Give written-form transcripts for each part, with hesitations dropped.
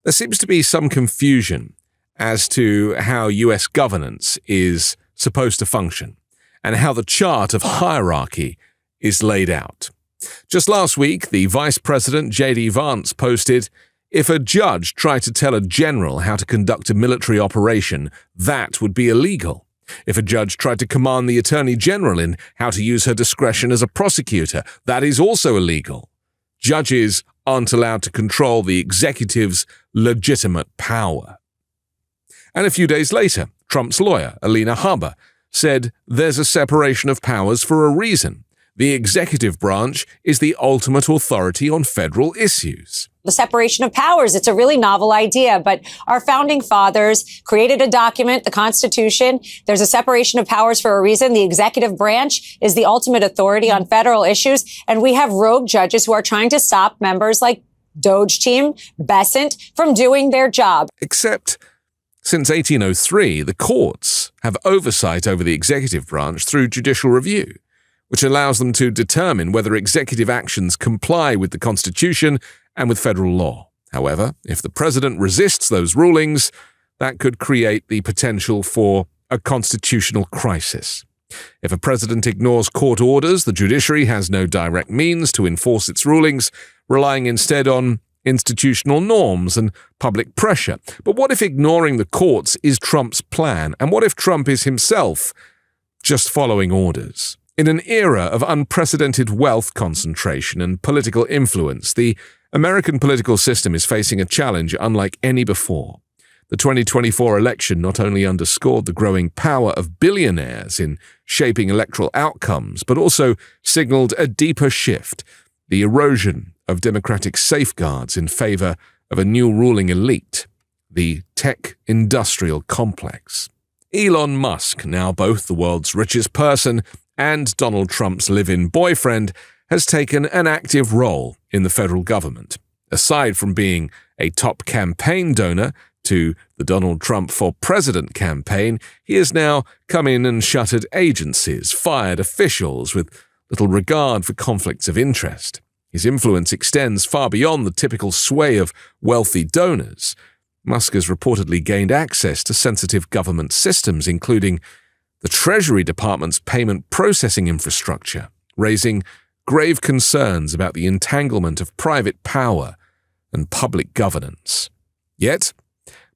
There seems to be some confusion as to how US governance is supposed to function and how the chart of hierarchy is laid out. Just last week, the Vice President, J.D. Vance, posted, "If a judge tried to tell a general how to conduct a military operation, that would be illegal. If a judge tried to command the Attorney General in how to use her discretion as a prosecutor, that is also illegal. Judges aren't allowed to control the executive's legitimate power." And a few days later, Trump's lawyer, Alina Habba, said there's a separation of powers for a reason. The executive branch is the ultimate authority on federal issues. The separation of powers, it's a really novel idea, but our founding fathers created a document, the Constitution. There's a separation of powers for a reason. The executive branch is the ultimate authority on federal issues, and we have rogue judges who are trying to stop members like Doge Team, Besant, from doing their job. Except, since 1803, the courts have oversight over the executive branch through judicial review, which allows them to determine whether executive actions comply with the Constitution and with federal law. However, if the president resists those rulings, that could create the potential for a constitutional crisis. If a president ignores court orders, the judiciary has no direct means to enforce its rulings, relying instead on institutional norms and public pressure. But what if ignoring the courts is Trump's plan? And what if Trump is himself just following orders? In an era of unprecedented wealth concentration and political influence, the American political system is facing a challenge unlike any before. The 2024 election not only underscored the growing power of billionaires in shaping electoral outcomes, but also signaled a deeper shift, the erosion of democratic safeguards in favor of a new ruling elite, the tech-industrial complex. Elon Musk, now both the world's richest person and Donald Trump's live-in boyfriend, has taken an active role in the federal government. Aside from being a top campaign donor to the Donald Trump for President campaign, he has now come in and shuttered agencies, fired officials with little regard for conflicts of interest. His influence extends far beyond the typical sway of wealthy donors. Musk has reportedly gained access to sensitive government systems, including the Treasury Department's payment processing infrastructure, raising grave concerns about the entanglement of private power and public governance. Yet,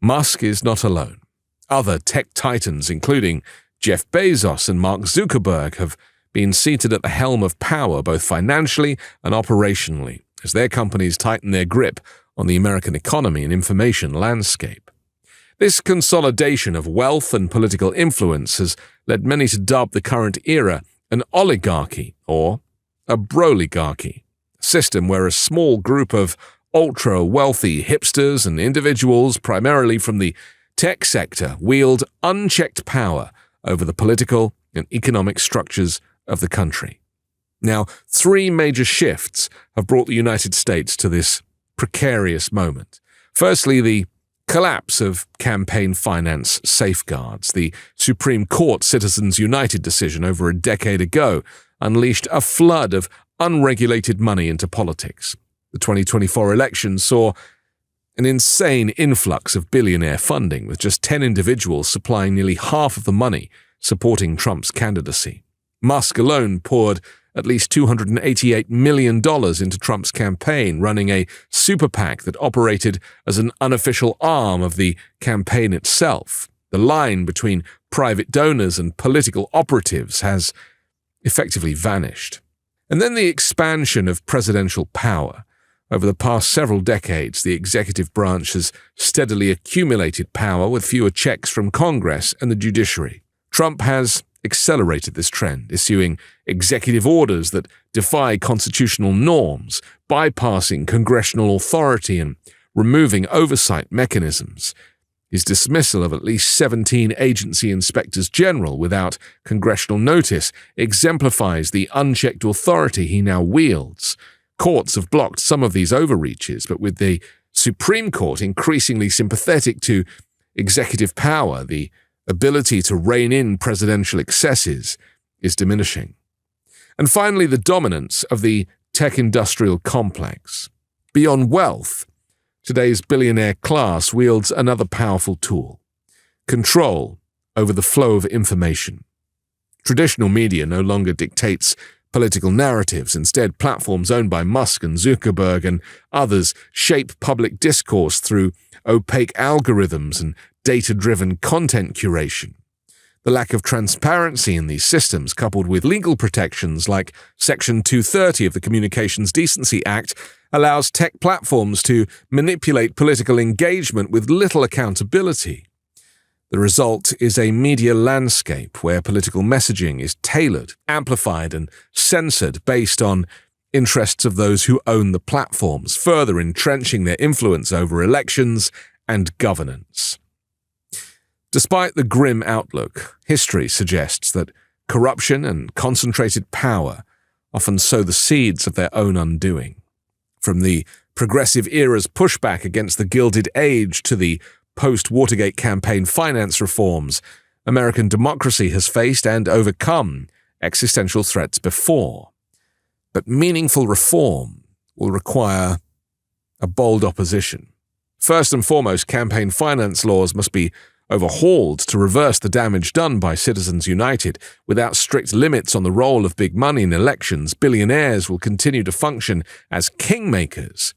Musk is not alone. Other tech titans, including Jeff Bezos and Mark Zuckerberg, have been seated at the helm of power both financially and operationally, as their companies tighten their grip on the American economy and information landscape. This consolidation of wealth and political influence has led many to dub the current era an oligarchy or a broligarchy, a system where a small group of ultra-wealthy hipsters and individuals, primarily from the tech sector, wield unchecked power over the political and economic structures of the country. Now, 3 major shifts have brought the United States to this precarious moment. Firstly, the collapse of campaign finance safeguards. The Supreme Court Citizens United decision over a decade ago unleashed a flood of unregulated money into politics. The 2024 election saw an insane influx of billionaire funding, with just 10 individuals supplying nearly half of the money supporting Trump's candidacy. Musk alone poured at least $288 million into Trump's campaign, running a super PAC that operated as an unofficial arm of the campaign itself. The line between private donors and political operatives has effectively vanished. And then the expansion of presidential power. Over the past several decades, the executive branch has steadily accumulated power with fewer checks from Congress and the judiciary. Trump has accelerated this trend, issuing executive orders that defy constitutional norms, bypassing congressional authority and removing oversight mechanisms. His dismissal of at least 17 agency inspectors general without congressional notice exemplifies the unchecked authority he now wields. Courts have blocked some of these overreaches, but with the Supreme Court increasingly sympathetic to executive power, the ability to rein in presidential excesses is diminishing. And finally, the dominance of the tech-industrial complex. Beyond wealth, Today's billionaire class wields another powerful tool: control over the flow of information. Traditional media no longer dictates political narratives. Instead, platforms owned by Musk and Zuckerberg and others shape public discourse through opaque algorithms and data-driven content curation. The lack of transparency in these systems, coupled with legal protections like Section 230 of the Communications Decency Act, allows tech platforms to manipulate political engagement with little accountability. The result is a media landscape where political messaging is tailored, amplified, and censored based on interests of those who own the platforms, further entrenching their influence over elections and governance. Despite the grim outlook, history suggests that corruption and concentrated power often sow the seeds of their own undoing. From the progressive era's pushback against the Gilded Age to the post-Watergate campaign finance reforms, American democracy has faced and overcome existential threats before. But meaningful reform will require a bold opposition. First and foremost, campaign finance laws must be overhauled to reverse the damage done by Citizens United. Without strict limits on the role of big money in elections, billionaires will continue to function as kingmakers,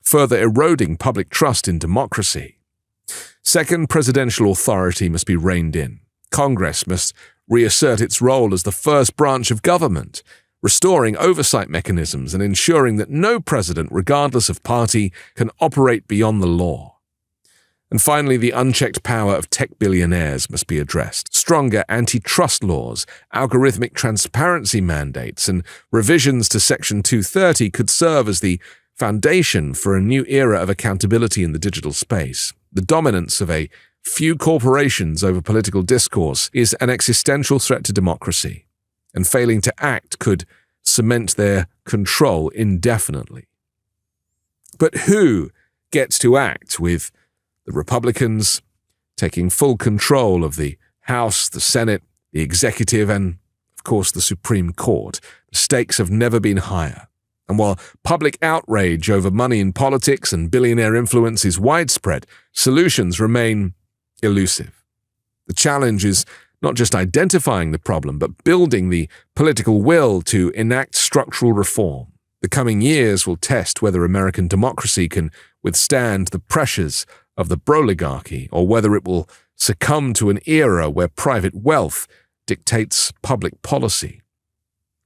further eroding public trust in democracy. Second, presidential authority must be reined in. Congress must reassert its role as the first branch of government, restoring oversight mechanisms and ensuring that no president, regardless of party, can operate beyond the law. And finally, the unchecked power of tech billionaires must be addressed. Stronger antitrust laws, algorithmic transparency mandates, and revisions to Section 230 could serve as the foundation for a new era of accountability in the digital space. The dominance of a few corporations over political discourse is an existential threat to democracy, and failing to act could cement their control indefinitely. But who gets to act, with the Republicans taking full control of the House, the Senate, the executive, and, of course, the Supreme Court? The stakes have never been higher. And while public outrage over money in politics and billionaire influence is widespread, solutions remain elusive. The challenge is not just identifying the problem, but building the political will to enact structural reform. The coming years will test whether American democracy can withstand the pressures of the broligarchy, or whether it will succumb to an era where private wealth dictates public policy.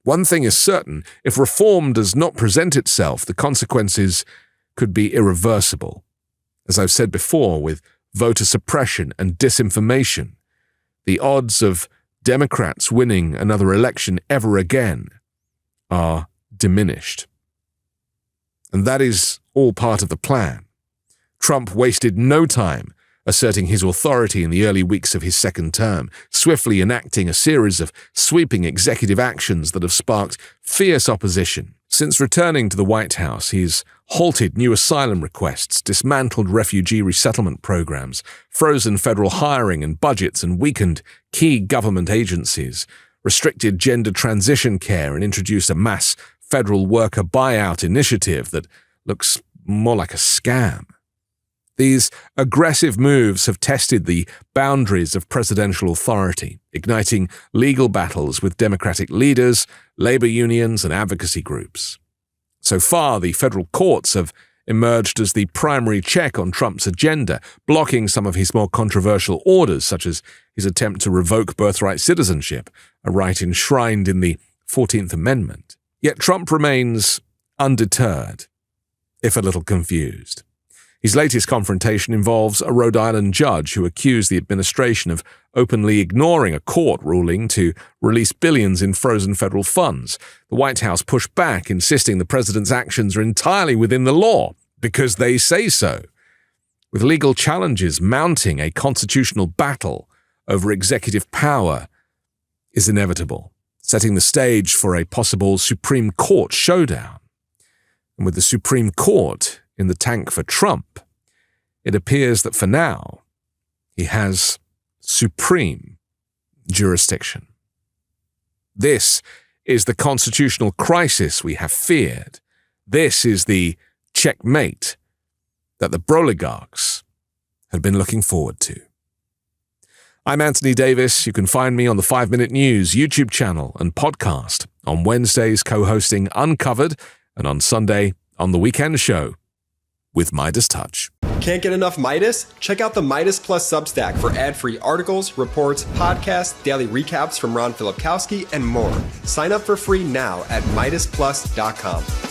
One thing is certain: if reform does not present itself, the consequences could be irreversible. As I've said before, with voter suppression and disinformation, the odds of Democrats winning another election ever again are diminished. And that is all part of the plan. Trump wasted no time asserting his authority in the early weeks of his second term, swiftly enacting a series of sweeping executive actions that have sparked fierce opposition. Since returning to the White House, he's halted new asylum requests, dismantled refugee resettlement programs, frozen federal hiring and budgets, and weakened key government agencies, restricted gender transition care, and introduced a mass federal worker buyout initiative that looks more like a scam. These aggressive moves have tested the boundaries of presidential authority, igniting legal battles with Democratic leaders, labor unions, and advocacy groups. So far, the federal courts have emerged as the primary check on Trump's agenda, blocking some of his more controversial orders, such as his attempt to revoke birthright citizenship, a right enshrined in the 14th Amendment. Yet Trump remains undeterred, if a little confused. His latest confrontation involves a Rhode Island judge who accused the administration of openly ignoring a court ruling to release billions in frozen federal funds. The White House pushed back, insisting the president's actions are entirely within the law, because they say so. With legal challenges mounting, a constitutional battle over executive power is inevitable, setting the stage for a possible Supreme Court showdown. And with the Supreme Court in the tank for Trump, it appears that for now, he has supreme jurisdiction. This is the constitutional crisis we have feared. This is the checkmate that the broligarchs had been looking forward to. I'm Anthony Davis. You can find me on the 5 Minute News YouTube channel and podcast, on Wednesdays co-hosting Uncovered, and on Sunday on The Weekend Show with MeidasTouch. Can't get enough Meidas? Check out the Meidas Plus Substack for ad-free articles, reports, podcasts, daily recaps from Ron Filipkowski, and more. Sign up for free now at MeidasPlus.com.